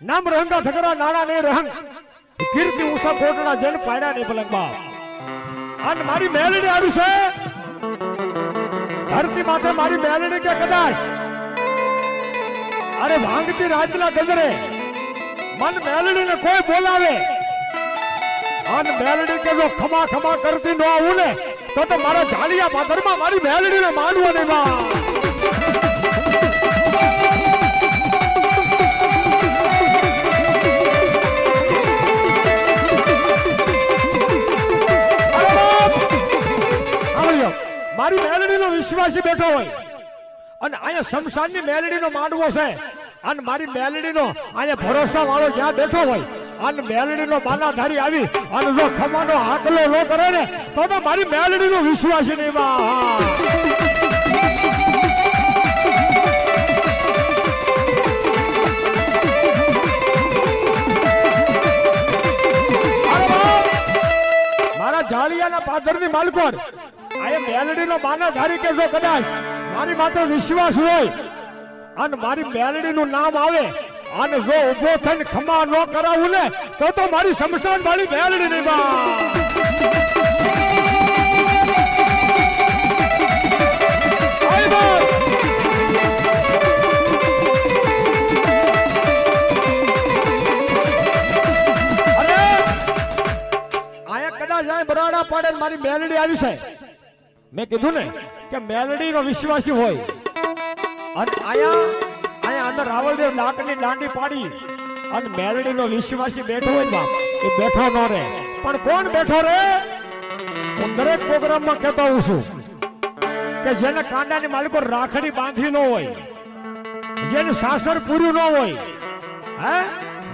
નામ રહંગા થકરા નાણા ને રહંગ કીર્તિ ઉષા કોટડા જન પાડ્યા ને પલંગ બાપ અને મારી મેલડી આરું છે ધરતી માથે મારી મેલડી કે કદાચ અરે ભાંગતી રાતના ગજરે મન મેલડી ને કોઈ બોલાવે અને મેલડી કે જો ખમા ખમા કરતી ન આવું ને તો મારા ઝાડિયા પાથરમાં મારી મેલડી ને માનવો નહીં બા મારી મેલડીનો વિશ્વાસી બેઠો હોય અને અહીંયા શમશાનની મેલડીનો માંડવો છે અને મારી મેલડીનો અહીંયા ભરોસા વાળો જ્યાં બેઠો હોય અને મેલડીનો બાનાધારી આવી અને જો ખમાનો હાકલો ન કરે ને તો મારી મેલડીનો વિશ્વાસી નહીં બા મારા ઝાડિયાના પાદરની માલકોર આ મેલડીનો બાનાધારી કે જો કદાચ મારી માથે વિશ્વાસ હોય અને મારી મેલડીનું નામ આવે અને જો ઉભો થઈને ખમા ન કરાવું ને તો મારી શમશાન વાળી મેલડી નહીં બા બરાડા પાડે મારી મેલડી આવી છે મેં કીધું ને કે મેલડી નો વિશ્વાસી હોય અને આયા અંદર રાવળદેવ લાકડી દાંડી પાડી અને મેલડી નો વિશ્વાસી બેઠો હોય બાપ એ બેઠો ન રહે પણ કોણ બેઠો રે હું દરેક પ્રોગ્રામમાં કહેતો હોઉં છું કે જેને કાંડાની માલિકો રાખડી બાંધી ન હોય જેનું સાસર પૂર્યું ન હોય હે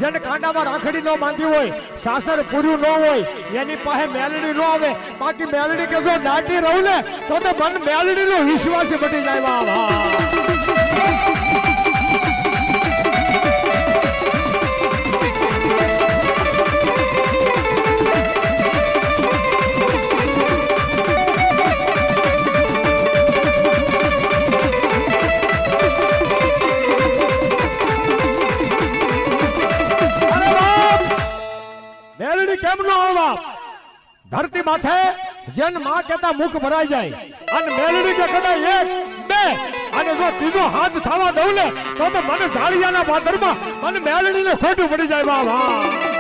જેને કાંડામાં રાખડી ન બાંધી હોય સાસર પૂર્યું ન હોય એની પાસે મેલડી ન આવે બાકી મેલડી કે જો દાટી રહું ને તો મન મેલડી નો વિશ્વાસ બની જાય વાહ કેમ નો આવવા ધરતી માથે જેન માં કેતા મુખ ભરાઈ જાય અને મેલડી કે કદાચ એક બે અને જો ત્રીજો હાથ થવા દઉં ને તો મને ઝાડિયાના પાદરમાં મને મેલડી ને ખોટું પડી જાય વાહ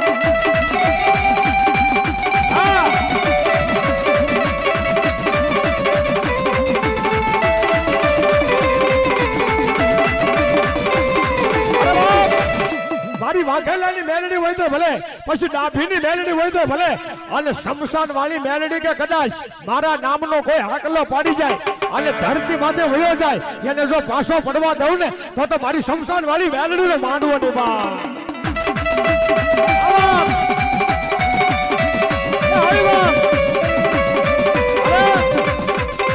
મારી વાઘેલાની મેલડી હોય તો ભલે પછી ડાભીની મેલડી હોય તો ભલે અને શમશાન વાળી મેલડી કે કદાચ મારા નામનો કોઈ હાકલો પાડી જાય અને ધરતી માથે વયો જાય એને જો પાછો પડવા દઉં ને તો મારી શમશાન વાળી મેલડી ને માંડવો નહીં બા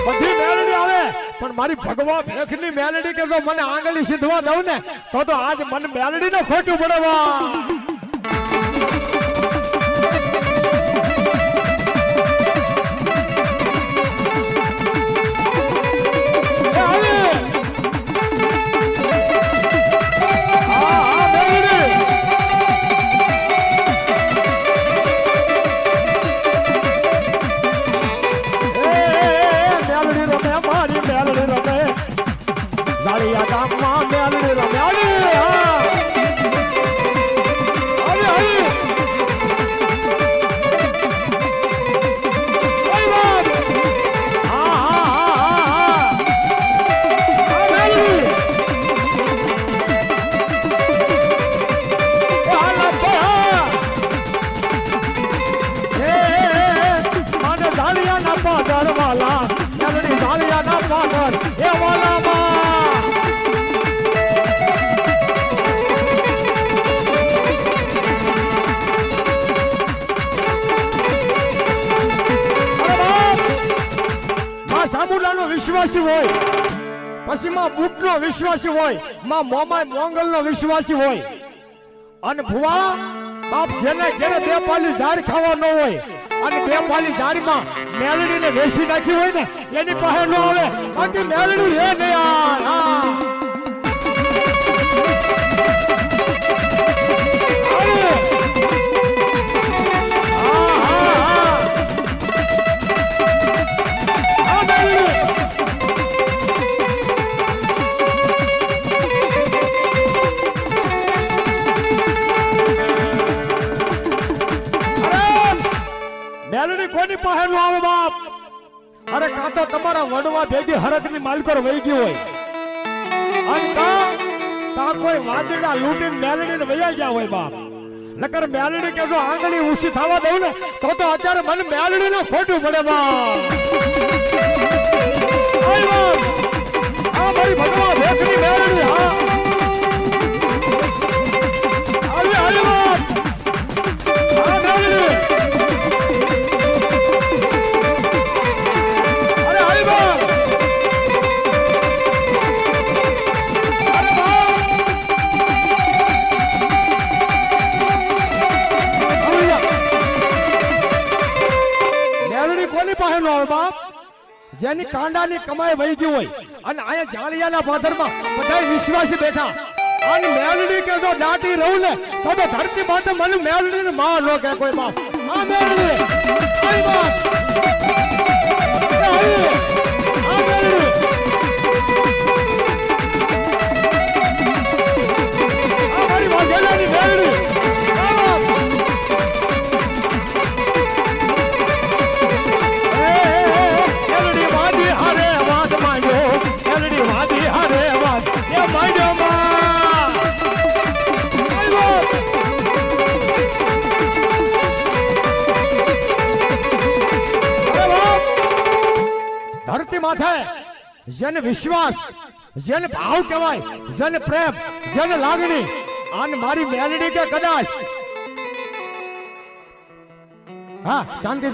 બધી મેલડી આવે પણ મારી ભગવા ભેખની મેલડી કે જો મને આંગળી સીધવા દઉં ને તો આજ મને મેલડી ને ખોટું પડવા વિશ્વાસી હોય પછી માં બુટ નો વિશ્વાસી હોય માં મોમાય મોંગલ નો વિશ્વાસી હોય અને ભુવા બાપ જેને ઘરે બે પાલી ઝાડ ખાવા ન હોય અને બે પાલી ઝાડમાં મેલડીને વેસી નાખી હોય ને એની પાસે ન આવે બાકી મેલડી હે ને યાર કોની પાસે નો આવે બાપ? અરે કાં તો તમારા વડવા ભેગી હરખની માલકોર વહી ગઈ હોય, અને કાં કોઈ વાદળા લૂંટીને મેલડીને વયા ગયા હોય બાપ. નકર મેલડી કે જો આંગળી ઊંચી થવા દઉં ને તો અત્યારે મને મેલડીને ખોટું પડે બાપ. આ મારી ભગવા ભેગની મેલડી, હા આવી આવી બાપ. હા મેલડી, જેની કાંડાની કમાઈ વહી ગઈ હોય અને અહીંયા જાળિયાના પાથરમાં બધા વિશ્વાસી બેઠા, અને મેલડી કે જો દાટી રહું ને તો ધરતી માથે મને મેલડી ને માં નો કે કોઈ બાપ. આ મેલડી, આઈ બાપ, આ મેલડી, આ મારી વાઘેલાની મેલડી, આ બાપ. ધરતી માથે જેને વિશ્વાસ, જેને ભાવ કહેવાય, જેને પ્રેમ, જેને લાગણી, અને મારી મેલડી કે કદાચ હા શાંતિ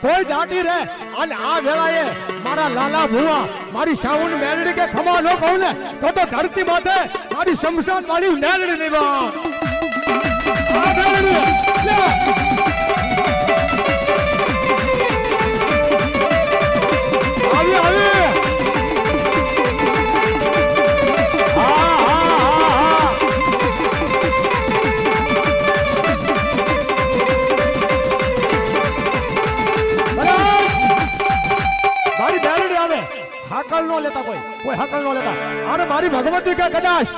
કોઈ દાટી રહે અને આ વેળાએ મારા લાલા ભુવા મારી સાઉન મેલડી કે ખમા ન કહું ને તો ધરતી માથે મારી શમશાન વાળી મેલડી નહીં બા. આવી આવી હાકલ નો લેતા, કોઈ હાકલ નો લેતા. અરે મારી ભગવતી કે કદાચ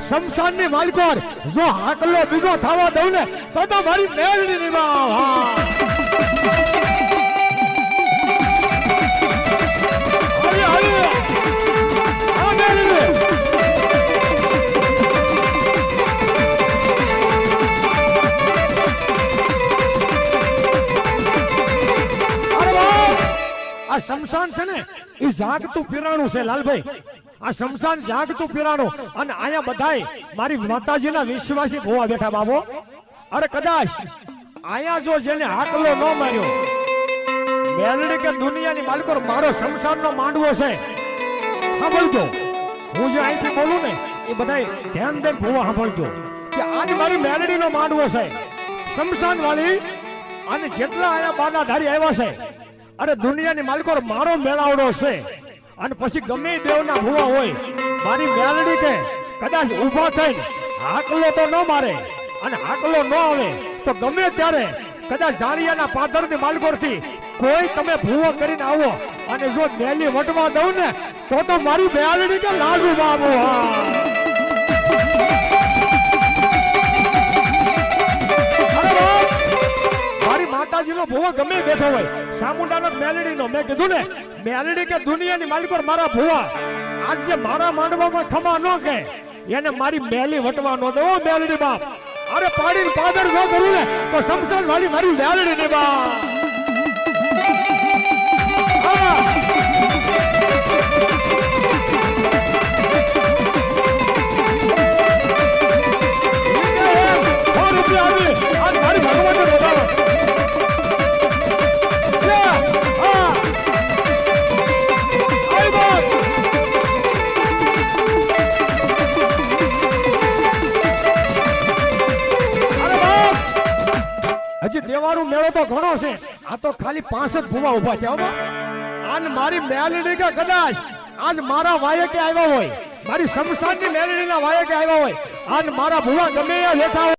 શમશાન ની માલિકોર જો હાકલો બીજો થવા દઉં ને તો મારી મેલડી ની વાવ. આ શમશાન છે ને એ જાગતું પીરાણું છે લાલભાઈ. આ શમશાન જાગતું પીરાણું, અને અહીંયા બધાય મારી માતાજીના વિશ્વાસી ભોવા બેઠા બાબો. અરે કદાચ અહીંયા જો જેને હાકલો ન માર્યો મેલડી કે દુનિયાની માલિકો મારો શમશાનનો માંડવો છે. સાંભળજો, હું જે અહીંથી બોલું ને એ બધાય ધ્યાન દઈને ભોવા સાંભળજો કે આજ મારી મેલડીનો માંડવો છે શમશાન વાળી, અને જેટલા અહીંયા બાનાધારી આવ્યા છે અરે દુનિયાની માલિકો મારો મેળાવડો છે. અને પછી ગમે દેવના ભુવા હોય મારી મેલડી કે કદાચ ઊભા થઈને હાકલો તો ન મારે અને હાકલો ન આવે તો ગમે ત્યારે કદાચ જાળિયાના પાદરની માલિકોથી કોઈ તમે ભૂવો કરીને આવો અને જો મેલી વટવા દઉં ને તો મારી મેલડી કે લાજુ બાબુ. મારી માતાજીનો ભૂવો ગમે બેઠો હોય, સામુંડાનો મેલડીનો, મેં કીધું ને મેલડી કે દુનિયાની માલિકો મારા ભૂવા આજ જે મારા માંડવામાં ખમા ન કે એને મારી મેલી વટવા ન દો મેલડી બાપ. અરે પાડીને પાદર ન કરું ને તો શમશાન વાળી મારી મેલડી ની બાપ. મારી ભગવાન હજી દેવાનો મેળો તો ઘણો છે, આ તો ખાલી 5 જ ભૂવા ઉભા થયા. આને મારી મેલડી કે કદાચ આજ મારા વાયકે આવ્યા હોય, મારી શમશાનની મેલડીના વાયકે આવ્યા હોય, આજ મારા ભૂવા ગમે બેઠા હોય.